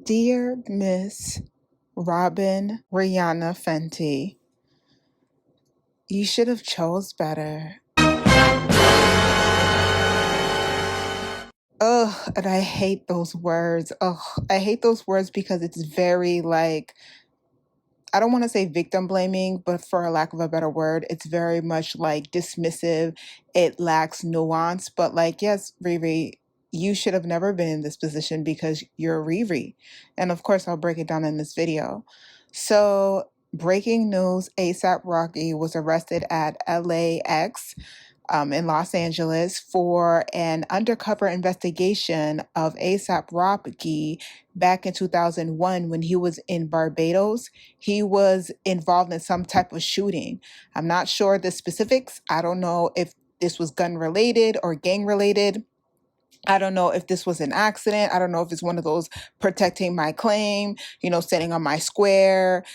Dear Miss Robin Rihanna Fenty, you should have chose better. Ugh, and I hate those words. Ugh, I hate those words because it's very like, I don't want to say victim blaming, but for a lack of a better word, it's very much like dismissive. It lacks nuance. But like, yes, Riri, you should have never been in this position because you're Riri. And of course, I'll break it down in this video. So, breaking news: ASAP Rocky was arrested at LAX in Los Angeles for an undercover investigation of ASAP Rocky back in 2001 when he was in Barbados. He was involved in some type of shooting. I'm not sure the specifics. I don't know if this was gun related or gang related. I don't know if this was an accident. I don't know if it's one of those protecting my claim, sitting on my square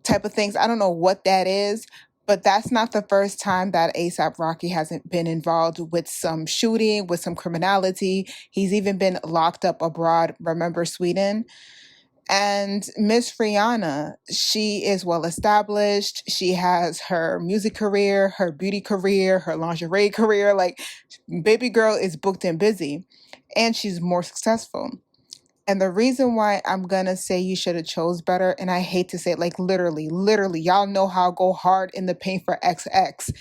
type of things. I don't know what that is, but that's not the first time that ASAP Rocky hasn't been involved with some shooting, with some criminality. He's even been locked up abroad. Remember Sweden? And Miss Rihanna, she is well established. She has her music career, her beauty career, her lingerie career. Like, baby girl is booked and busy, and she's more successful. And the reason why I'm gonna say you should have chose better, and I hate to say it, like literally, y'all know how I go hard in the paint for XX,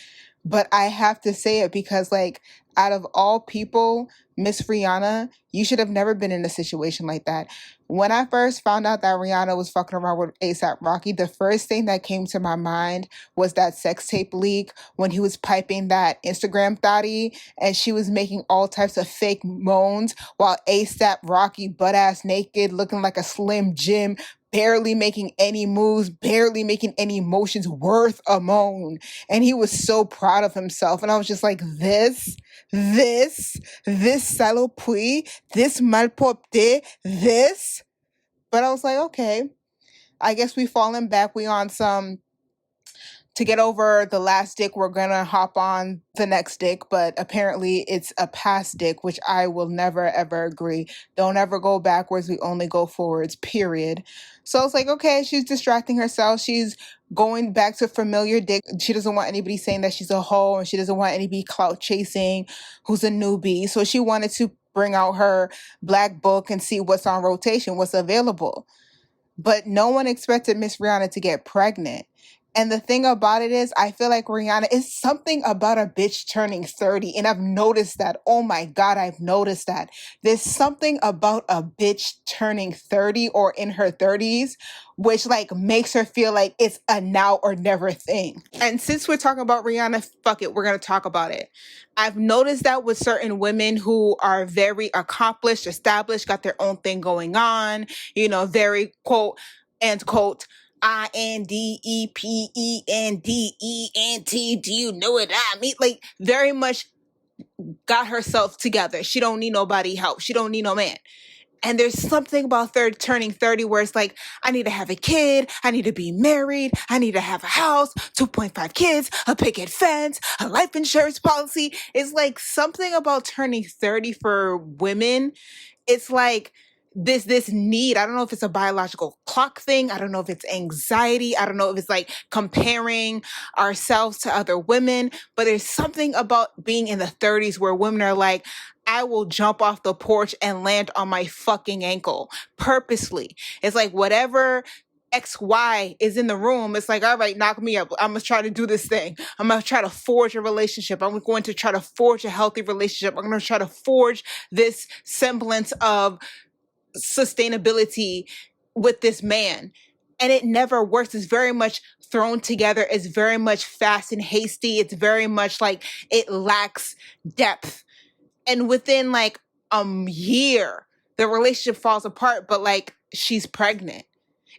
but I have to say it because, like, out of all people, Miss Rihanna, you should have never been in a situation like that. When I first found out that Rihanna was fucking around with ASAP Rocky, the first thing that came to my mind was that sex tape leak when he was piping that Instagram thotty and she was making all types of fake moans while ASAP Rocky butt ass naked, looking like a Slim Jim, barely making any moves, barely making any motions worth a moan. And he was so proud of himself. And I was just like, this salopui, this malpopte, this. But I was like, okay, I guess we falling back. We on some, to get over the last dick, we're gonna hop on the next dick, but apparently it's a past dick, which I will never ever agree. Don't ever go backwards, we only go forwards, period. So it's like, okay, she's distracting herself, she's going back to familiar dick. She doesn't want anybody saying that she's a hoe, and she doesn't want anybody clout chasing who's a newbie. So she wanted to bring out her black book and see what's on rotation, what's available. But no one expected Miss Rihanna to get pregnant. And the thing about it is, I feel like Rihanna is something about a bitch turning 30. And I've noticed that. Oh my God, I've noticed that. There's something about a bitch turning 30 or in her 30s, which like makes her feel like it's a now or never thing. And since we're talking about Rihanna, fuck it, we're going to talk about it. I've noticed that with certain women who are very accomplished, established, got their own thing going on, very quote, end quote, INDEPENDENT. Do you know what I mean? Like, very much got herself together. She don't need nobody help. She don't need no man. And there's something about turning 30 where it's like, I need to have a kid. I need to be married. I need to have a house, 2.5 kids, a picket fence, a life insurance policy. It's like something about turning 30 for women. It's like this need. I don't know if it's a biological clock thing. I don't know if it's anxiety. I don't know if it's like comparing ourselves to other women, but there's something about being in the 30s where women are like, I will jump off the porch and land on my fucking ankle purposely. It's like whatever XY is in the room, it's like, all right, knock me up. I'm going to try to do this thing. I'm going to try to forge a relationship. I'm going to try to forge a healthy relationship. I'm going to try to forge this semblance of sustainability with this man. And it never works. It's very much thrown together. It's very much fast and hasty. It's very much like it lacks depth. And within like a year, the relationship falls apart, but like she's pregnant.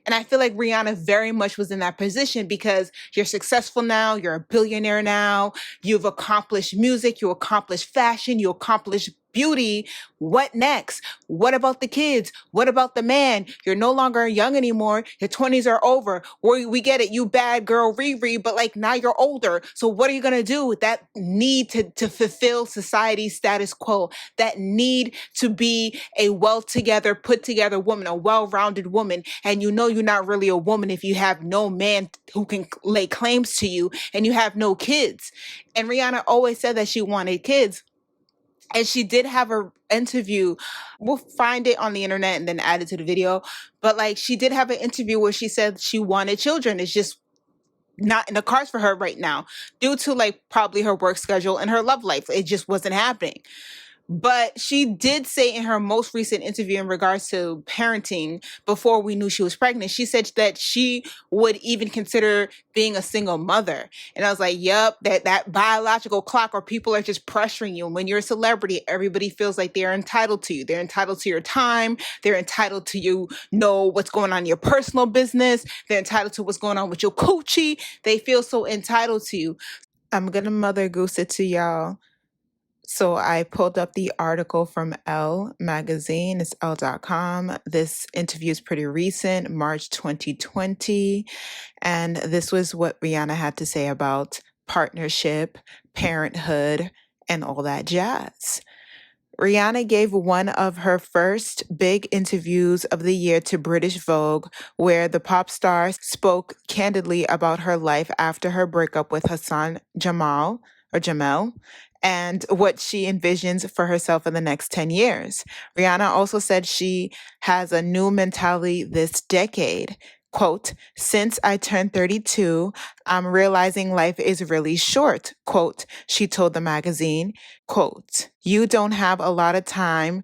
And I feel like Rihanna very much was in that position because you're successful now, you're a billionaire now, you've accomplished music, you accomplished fashion, you accomplished beauty. What next? What about the kids? What about the man? You're no longer young anymore. Your 20s are over. We get it. You bad girl Riri, but like now you're older. So what are you going to do with that need to fulfill society's status quo, that need to be a well together, put together woman, a well-rounded woman. And you know you're not really a woman if you have no man who can lay claims to you and you have no kids. And Rihanna always said that she wanted kids. And she did have an interview. We'll find it on the internet and then add it to the video. But like she did have an interview where she said she wanted children. It's just not in the cards for her right now due to like probably her work schedule and her love life. It just wasn't happening. But she did say in her most recent interview in regards to parenting before we knew she was pregnant, she said that she would even consider being a single mother. And I was like, yep, that biological clock or people are just pressuring you. And when you're a celebrity, everybody feels like they're entitled to you. They're entitled to your time. They're entitled to you know what's going on in your personal business. They're entitled to what's going on with your coochie. They feel so entitled to you. I'm going to Mother Goose it to y'all. So I pulled up the article from Elle magazine. It's Elle.com. This interview is pretty recent, March 2020. And this was what Rihanna had to say about partnership, parenthood, and all that jazz. Rihanna gave one of her first big interviews of the year to British Vogue, where the pop star spoke candidly about her life after her breakup with Hassan Jamel, and what she envisions for herself in the next 10 years. Rihanna also said she has a new mentality this decade. Quote, since I turned 32, I'm realizing life is really short, quote, she told the magazine. Quote, you don't have a lot of time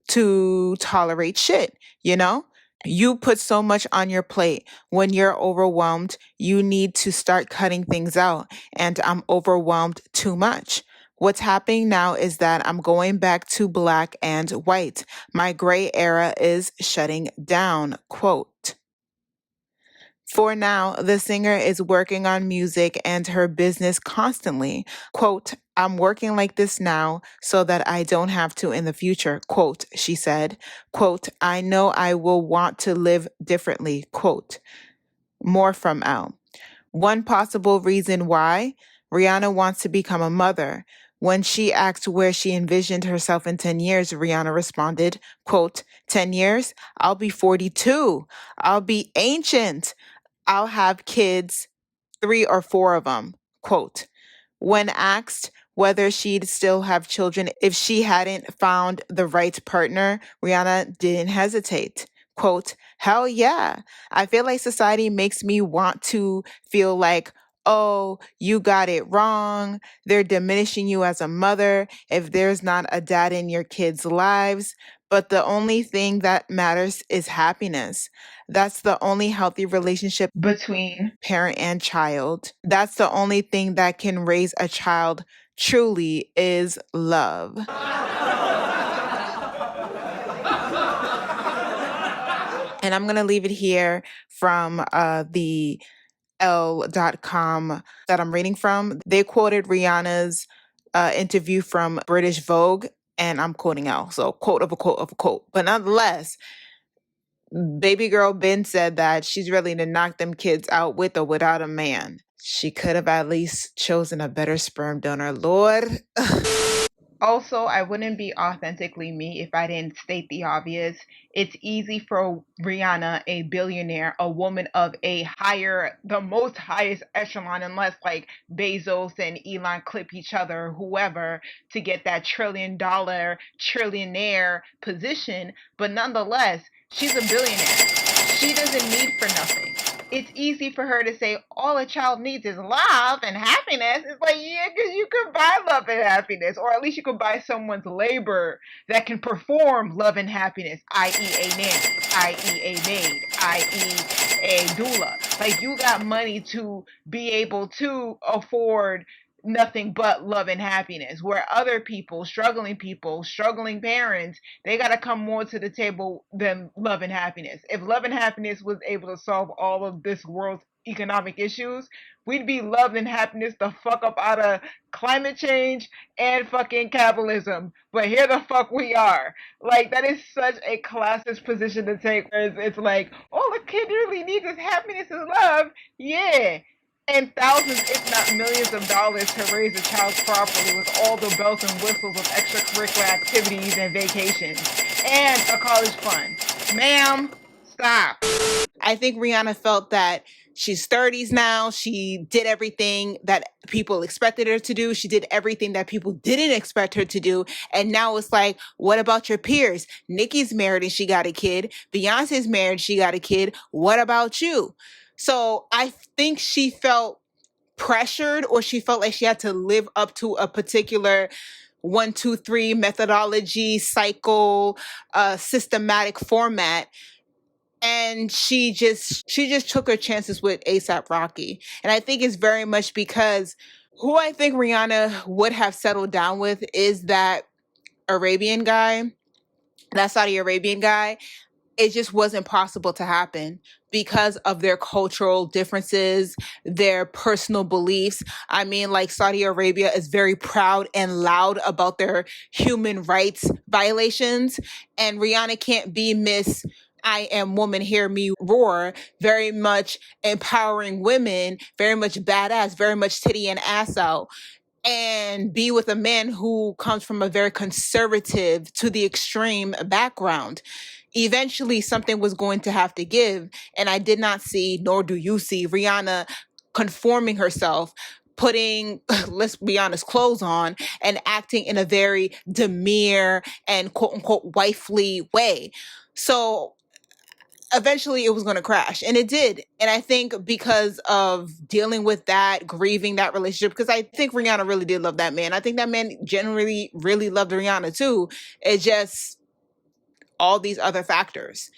to tolerate shit, you know? You put so much on your plate. When you're overwhelmed, you need to start cutting things out. And I'm overwhelmed too much. What's happening now is that I'm going back to black and white. My gray era is shutting down, quote. For now, the singer is working on music and her business constantly. Quote, I'm working like this now so that I don't have to in the future, quote, she said. Quote, I know I will want to live differently, quote. More from Elle. One possible reason why Rihanna wants to become a mother. When she asked where she envisioned herself in 10 years, Rihanna responded, quote, 10 years? I'll be 42. I'll be ancient. I'll have kids, 3 or 4 of them, quote. When asked whether she'd still have children if she hadn't found the right partner, Rihanna didn't hesitate. Quote, hell yeah. I feel like society makes me want to feel like, oh, you got it wrong. They're diminishing you as a mother if there's not a dad in your kids' lives. But the only thing that matters is happiness. That's the only healthy relationship between parent and child. That's the only thing that can raise a child truly is love. And I'm going to leave it here from the Elle.com that I'm reading from. They quoted Rihanna's interview from British Vogue, and I'm quoting Elle. So quote of a quote of a quote. But nonetheless, baby girl Ben said that she's ready to knock them kids out with or without a man. She could have at least chosen a better sperm donor, Lord. Also, I wouldn't be authentically me if I didn't state the obvious. It's easy for Rihanna, a billionaire, a woman of the most highest echelon, unless like Bezos and Elon clip each other, whoever, to get that $1 trillion trillionaire position. But nonetheless, she's a billionaire. She doesn't need for nothing. It's easy for her to say all a child needs is love and happiness. It's like, yeah, because you could buy love and happiness, or at least you could buy someone's labor that can perform love and happiness, i.e. a nanny, i.e. a maid, i.e. a doula. Like, you got money to be able to afford nothing but love and happiness. Where other people, struggling parents, they got to come more to the table than love and happiness. If love and happiness was able to solve all of this world's economic issues, we'd be loved and happiness the fuck up out of climate change and fucking capitalism. But here the fuck we are. Like, that is such a classist position to take, where it's like, all a kid really needs is happiness and love. Yeah, and thousands, if not millions of dollars to raise a child properly with all the bells and whistles of extracurricular activities and vacations and a college fund. Ma'am, stop. I think Rihanna felt that she's 30s now. She did everything that people expected her to do. She did everything that people didn't expect her to do. And now it's like, what about your peers? Nicki's married and she got a kid. Beyonce's married, she got a kid. What about you? So I think she felt pressured, or she felt like she had to live up to a particular 1, 2, 3 methodology, cycle, systematic format. And she just took her chances with ASAP Rocky. And I think it's very much because who I think Rihanna would have settled down with is that Arabian guy, that Saudi Arabian guy. It just wasn't possible to happen because of their cultural differences, their personal beliefs. I mean, like, Saudi Arabia is very proud and loud about their human rights violations, and Rihanna can't be Miss I am woman, hear me roar, very much empowering women, very much badass, very much titty and ass out, and be with a man who comes from a very conservative to the extreme background. Eventually something was going to have to give, and I did not see, nor do you see, Rihanna conforming herself, putting, let's be honest, clothes on and acting in a very demure and quote unquote wifely way. So eventually it was going to crash, and it did. And I think because of dealing with that, grieving that relationship, because I think Rihanna really did love that man. I think that man generally really loved Rihanna too. It just all these other factors,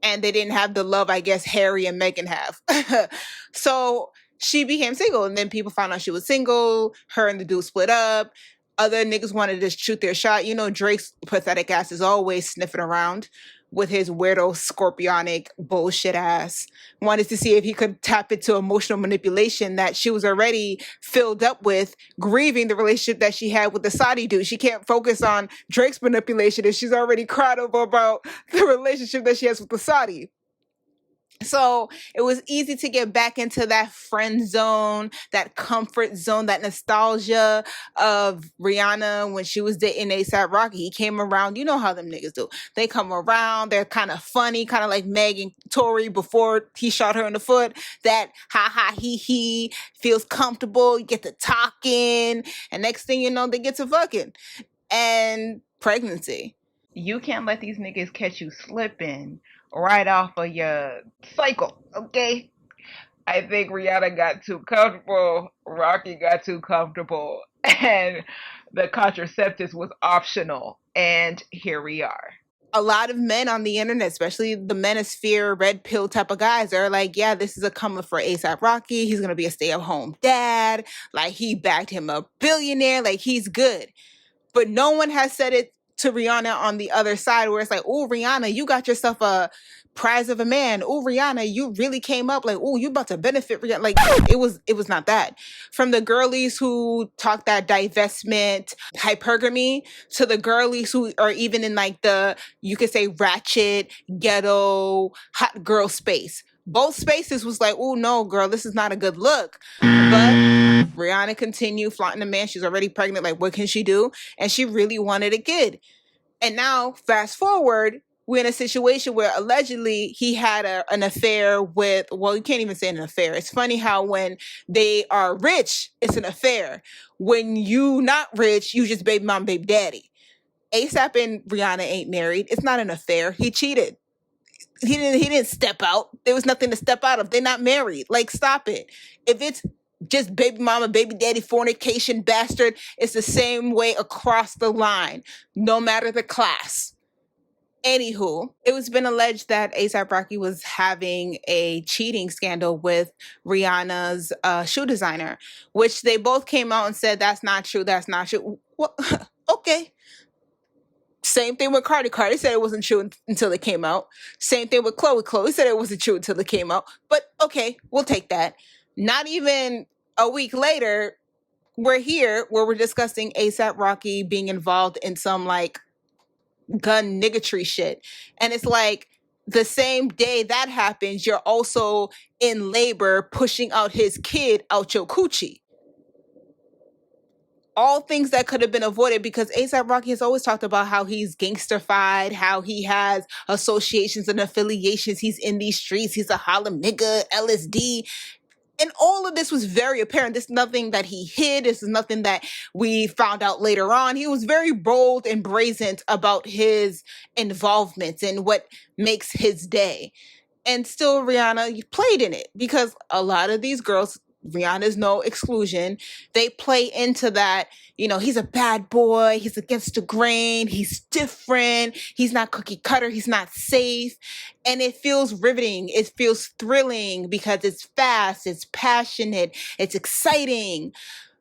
and they didn't have the love, I guess, Harry and Meghan have. So she became single, and then people found out she was single. Her and the dude split up. Other niggas wanted to shoot their shot. You know, Drake's pathetic ass is always sniffing around with his weirdo scorpionic bullshit ass. Wanted to see if he could tap into emotional manipulation that she was already filled up with, grieving the relationship that she had with the Saudi dude. She can't focus on Drake's manipulation if she's already cried over about the relationship that she has with the Saudi. So it was easy to get back into that friend zone, that comfort zone, that nostalgia of Rihanna when she was dating ASAP Rocky. He came around. You know how them niggas do. They come around. They're kind of funny, kind of like Meg and Tory before he shot her in the foot. That ha ha he feels comfortable. You get to talking, and next thing you know, they get to fucking and pregnancy. You can't let these niggas catch you slipping right off of your cycle, okay? I think Rihanna got too comfortable, Rocky got too comfortable, and the contraceptives was optional, and here we are. A lot of men on the internet, especially the manosphere, red pill type of guys, are like, yeah, this is a come up for ASAP Rocky. He's going to be a stay-at-home dad. Like, he backed him a billionaire. Like, he's good. But no one has said it to Rihanna on the other side, where it's like, oh, Rihanna, you got yourself a prize of a man. Oh, Rihanna, you really came up. Like, oh, you about to benefit. Like, it was not that. From the girlies who talk that divestment, hypergamy, to the girlies who are even in like the, you could say, ratchet, ghetto, hot girl space. Both spaces was like, oh no, girl, this is not a good look. But Rihanna continued flaunting the man. She's already pregnant. Like, what can she do? And she really wanted a kid. And now, fast forward, we're in a situation where allegedly he had an affair with, well, you can't even say an affair. It's funny how when they are rich, it's an affair. When you not rich, you just baby mom, baby daddy. ASAP and Rihanna ain't married. It's not an affair. He cheated. He didn't step out. There was nothing to step out of. They're not married. Like, stop it. If it's just baby mama, baby daddy, fornication, bastard, it's the same way across the line, no matter the class. Anywho, it was been alleged that ASAP Rocky was having a cheating scandal with Rihanna's shoe designer, which they both came out and said that's not true. That's not true. Well, okay. Same thing with Cardi. Cardi said it wasn't true until it came out. Same thing with Chloe. Chloe said it wasn't true until it came out. But okay, we'll take that. Not even a week later, we're here where we're discussing ASAP Rocky being involved in some like gun niggatry shit. And it's like the same day that happens, you're also in labor pushing out his kid out your coochie. All things that could have been avoided because ASAP Rocky has always talked about how he's gangsterfied, how he has associations and affiliations. He's in these streets. He's a Harlem nigga, LSD. And all of this was very apparent. This is nothing that he hid. This is nothing that we found out later on. He was very bold and brazen about his involvement and what makes his day. And still, Rihanna played in it because a lot of these girls, Rihanna's no exclusion, they play into that, you know, he's a bad boy, he's against the grain, he's different, he's not cookie cutter, he's not safe. And it feels riveting, it feels thrilling because it's fast, it's passionate, it's exciting.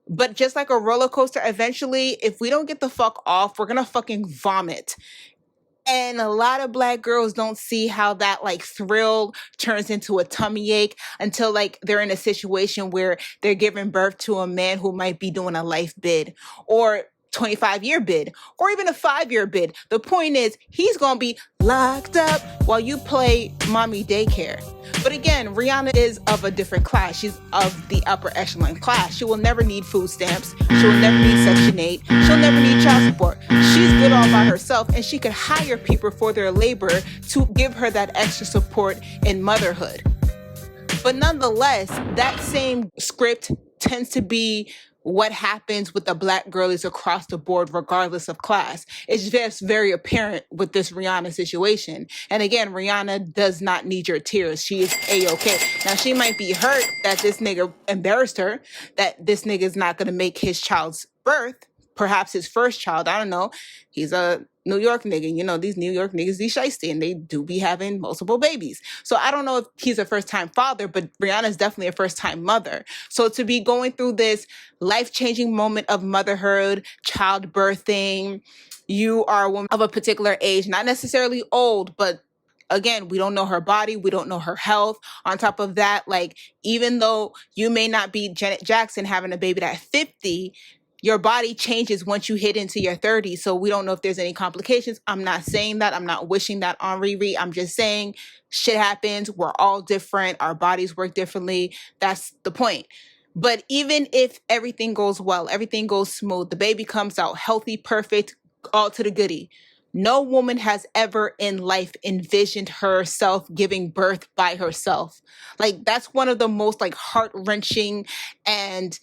But just like a roller coaster, eventually, if we don't get the fuck off, we're gonna fucking vomit. And a lot of Black girls don't see how that like thrill turns into a tummy ache until like they're in a situation where they're giving birth to a man who might be doing a life bid or 25-year bid or even a 5-year bid. The point is he's going to be locked up while you play mommy daycare. But again, Rihanna is of a different class. She's of the upper echelon class. She will never need food stamps. She will never need Section 8. She'll never need child support. She's good all by herself, and she could hire people for their labor to give her that extra support in motherhood. But nonetheless, that same script tends to be what happens with the Black girlies across the board, regardless of class. It's just very apparent with this Rihanna situation. And again, Rihanna does not need your tears. She is A-okay. Now, she might be hurt that this nigga embarrassed her, that this nigga is not going to make his child's birth, perhaps his first child. I don't know. He's a New York nigga. You know, these New York niggas, these shiesty, and they do be having multiple babies. So I don't know if he's a first-time father, but Rihanna's definitely a first-time mother. So to be going through this life-changing moment of motherhood, childbirthing, you are a woman of a particular age, not necessarily old, but again, we don't know her body. We don't know her health. On top of that, like, even though you may not be Janet Jackson having a baby at 50, your body changes once you hit into your 30s. So we don't know if there's any complications. I'm not saying that. I'm not wishing that on Riri. I'm just saying shit happens. We're all different. Our bodies work differently. That's the point. But even if everything goes well, everything goes smooth, the baby comes out healthy, perfect, all to the goodie. No woman has ever in life envisioned herself giving birth by herself. Like, that's one of the most like heart-wrenching and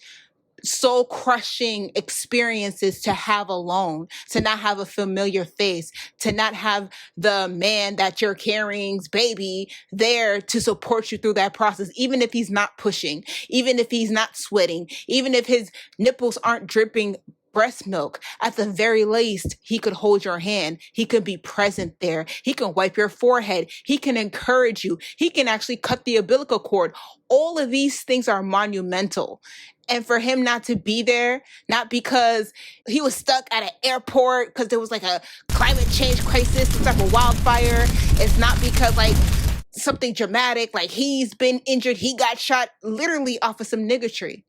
soul crushing experiences to have alone, to not have a familiar face, to not have the man that you're carrying's baby there to support you through that process, even if he's not pushing, even if he's not sweating, even if his nipples aren't dripping breast milk. At the very least, he could hold your hand. He could be present there. He can wipe your forehead. He can encourage you. He can actually cut the umbilical cord. All of these things are monumental. And for him not to be there, not because he was stuck at an airport because there was like a climate change crisis, some type of wildfire. It's not because like something dramatic, like he's been injured, he got shot literally off of some niggatry.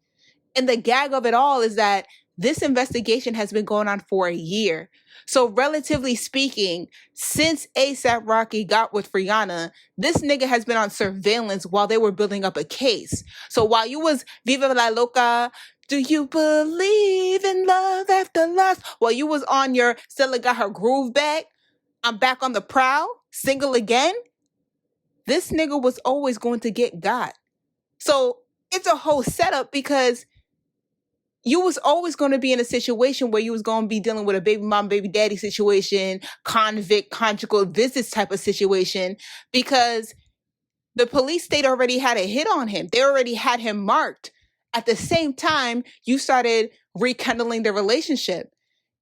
And the gag of it all is that this investigation has been going on for a year. So relatively speaking, since ASAP Rocky got with Rihanna, this nigga has been on surveillance while they were building up a case. So while you was Viva La Loca, do you believe in love after lust? While you was on your Stella got her groove back, I'm back on the prowl, single again. This nigga was always going to get got. So it's a whole setup because you was always going to be in a situation where you was going to be dealing with a baby mom, baby daddy situation, convict, conjugal visits type of situation, because the police state already had a hit on him. They already had him marked. At the same time, you started rekindling the relationship.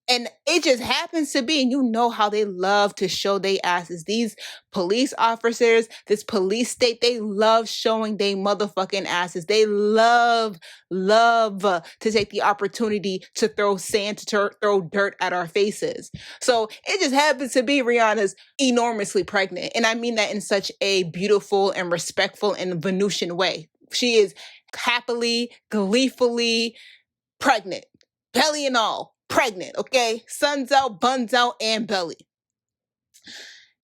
And it just happens to be, and you know how they love to show their asses. These police officers, this police state, they love showing their motherfucking asses. They love to take the opportunity to throw sand, to throw dirt at our faces. So it just happens to be Rihanna's enormously pregnant. And I mean that in such a beautiful and respectful and Venusian way. She is happily, gleefully pregnant. Belly and all. Pregnant, okay? Sun's out, buns out, and belly.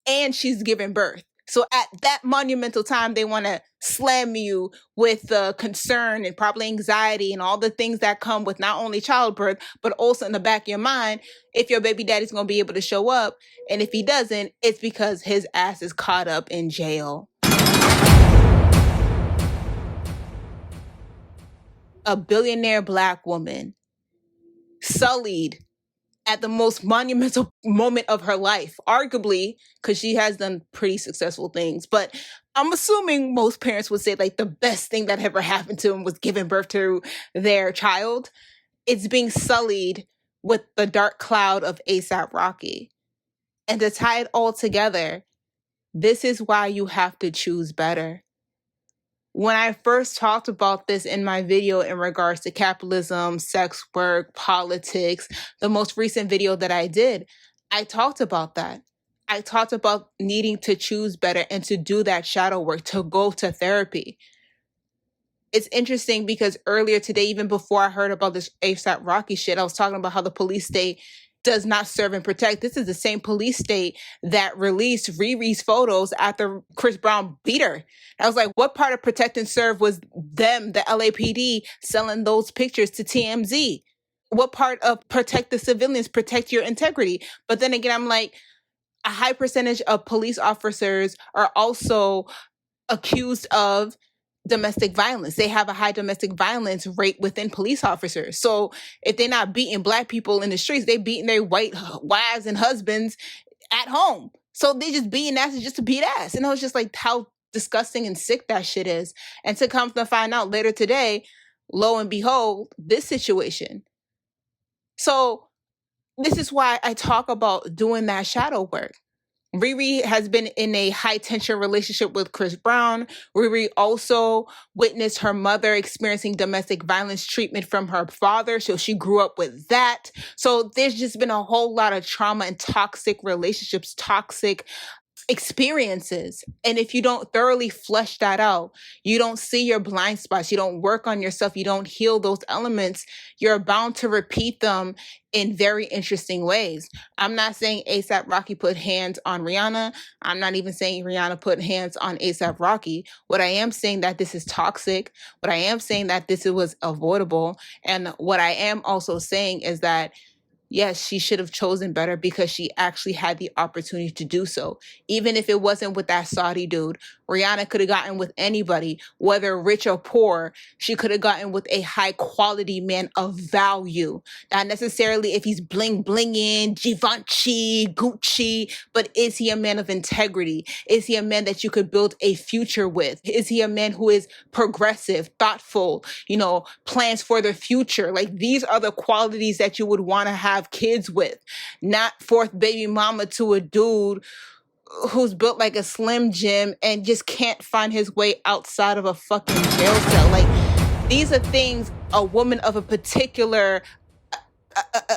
And she's giving birth. So at that monumental time, they want to slam you with concern and probably anxiety and all the things that come with not only childbirth, but also in the back of your mind, if your baby daddy's going to be able to show up. And if he doesn't, it's because his ass is caught up in jail. A billionaire Black woman sullied at the most monumental moment of her life, arguably, because she has done pretty successful things. But I'm assuming most parents would say like the best thing that ever happened to them was giving birth to their child. It's being sullied with the dark cloud of ASAP Rocky. And to tie it all together, this is why you have to choose better. When I first talked about this in my video in regards to capitalism, sex work, politics, the most recent video that I did, I talked about that. I talked about needing to choose better and to do that shadow work, to go to therapy. It's interesting because earlier today, even before I heard about this ASAP Rocky shit, I was talking about how the police state does not serve and protect. This is the same police state that released Riri's photos after Chris Brown beat her. I was like, what part of protect and serve was them, the LAPD, selling those pictures to TMZ? What part of protect the civilians, protect your integrity? But then again, I'm like, a high percentage of police officers are also accused of domestic violence. They have a high domestic violence rate within police officers. So if they're not beating Black people in the streets, they're beating their white wives and husbands at home. So they just beating asses just to beat ass. And I was just like, how disgusting and sick that shit is. And to come to find out later today, lo and behold, this situation. So this is why I talk about doing that shadow work. Riri has been in a high tension relationship with Chris Brown. Riri also witnessed her mother experiencing domestic violence treatment from her father. So she grew up with that. So there's just been a whole lot of trauma and toxic relationships, toxic experiences. And if you don't thoroughly flesh that out, you don't see your blind spots, you don't work on yourself, you don't heal those elements, you're bound to repeat them in very interesting ways. I'm not saying ASAP Rocky put hands on Rihanna. I'm not even saying Rihanna put hands on ASAP Rocky. What I am saying that this is toxic. What I am saying that this was avoidable. And what I am also saying is that yes, she should have chosen better because she actually had the opportunity to do so. Even if it wasn't with that Saudi dude, Rihanna could have gotten with anybody, whether rich or poor. She could have gotten with a high quality man of value. Not necessarily if he's bling blinging, Givenchy, Gucci, but is he a man of integrity? Is he a man that you could build a future with? Is he a man who is progressive, thoughtful, plans for the future? Like these are the qualities that you would want to have kids with, not fourth baby mama to a dude who's built like a Slim Jim and just can't find his way outside of a fucking jail cell. Like these are things a woman of a particular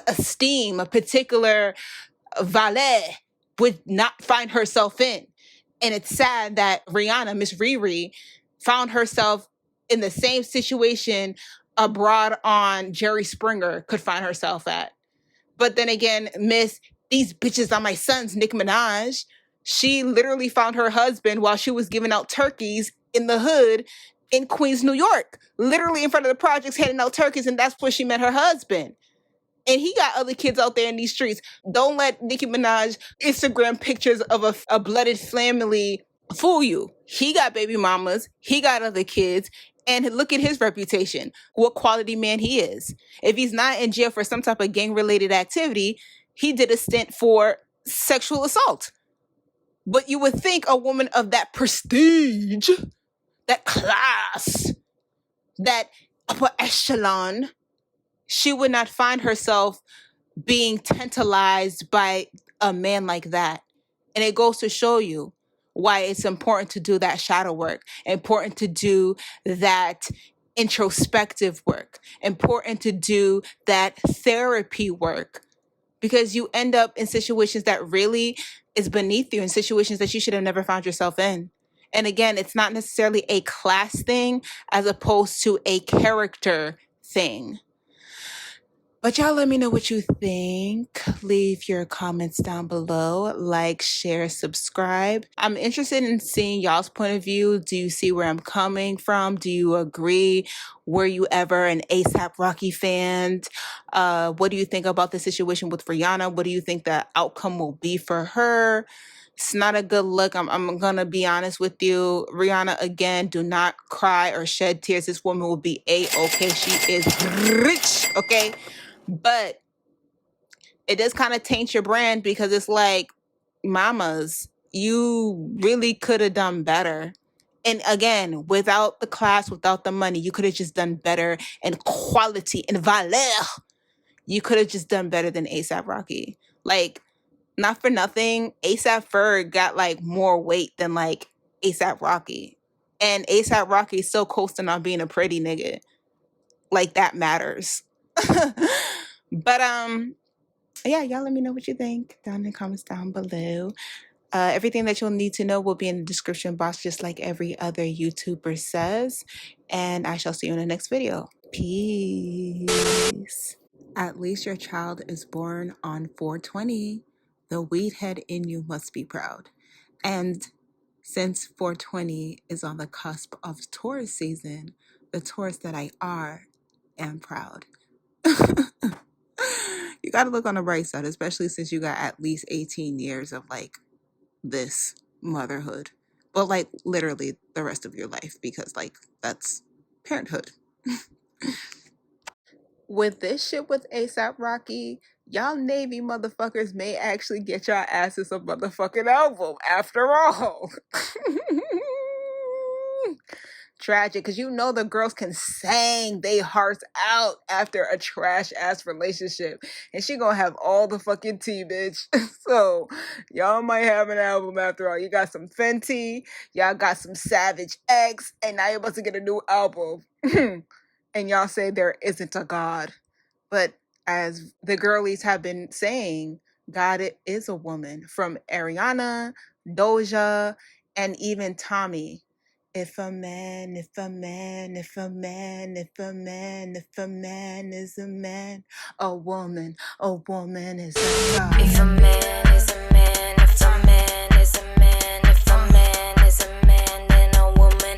esteem, a particular valet would not find herself in. And it's sad that Rihanna, Miss Riri, found herself in the same situation abroad on Jerry Springer could find herself at. But then again, Miss These Bitches Are My Sons, Nicki Minaj, she literally found her husband while she was giving out turkeys in the hood in Queens, New York, literally in front of the projects handing out turkeys. And that's where she met her husband. And he got other kids out there in these streets. Don't let Nicki Minaj Instagram pictures of a blooded family fool you. He got baby mamas. He got other kids. And look at his reputation, what quality man he is. If he's not in jail for some type of gang-related activity, he did a stint for sexual assault. But you would think a woman of that prestige, that class, that upper echelon, she would not find herself being tantalized by a man like that. And it goes to show you why it's important to do that shadow work, important to do that introspective work, important to do that therapy work, because you end up in situations that really is beneath you, in situations that you should have never found yourself in. And again, it's not necessarily a class thing as opposed to a character thing. But y'all let me know what you think. Leave your comments down below. Like, share, subscribe. I'm interested in seeing y'all's point of view. Do you see where I'm coming from? Do you agree? Were you ever an A$AP Rocky fan? What do you think about the situation with Rihanna? What do you think the outcome will be for her? It's not a good look. I'm going to be honest with you. Rihanna, again, do not cry or shed tears. This woman will be A-okay. She is rich, okay? But it does kind of taint your brand, because it's like, mamas, you really could have done better. And again, without the class, without the money, you could have just done better in quality and valeur. You could have just done better than A$AP Rocky. Like, not for nothing, A$AP Ferg got like more weight than like A$AP Rocky. And A$AP Rocky is still coasting on being a pretty nigga. Like, that matters. But yeah, y'all let me know what you think down in the comments down below. Everything that you'll need to know will be in the description box, just like every other YouTuber says. And I shall see you in the next video. Peace. At least your child is born on 420. The weed head in you must be proud. And since 420 is on the cusp of Taurus season, the Taurus that I am proud. You got to look on the bright side, especially since you got at least 18 years of like this motherhood, but like literally the rest of your life, because like that's parenthood. With this shit with A$AP Rocky, y'all Navy motherfuckers may actually get y'all asses a motherfucking album after all. Tragic, because you know the girls can sing they hearts out after a trash ass relationship, and she gonna have all the fucking tea, bitch. So y'all might have an album after all. You got some Fenty, y'all got some Savage X, and now you're about to get a new album. And y'all say there isn't a God. But as the girlies have been saying, God is a woman. From Ariana, Doja, and even Tommy. If a man, if a man, if a man, if a man, if a man is a man, a woman is a God. If a man is a man, if a man is a man, if a man is a man, then a woman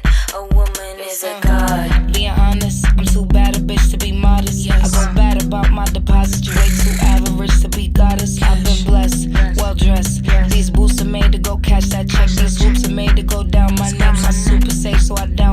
is a God. Being honest, I'm too bad a bitch to be modest. Yes. I go bad about my deposits. You way too average to be goddess. I've been blessed, well dressed. These boots are made to go catch that check. These hoops are made to go down my neck. I'm super safe, so I down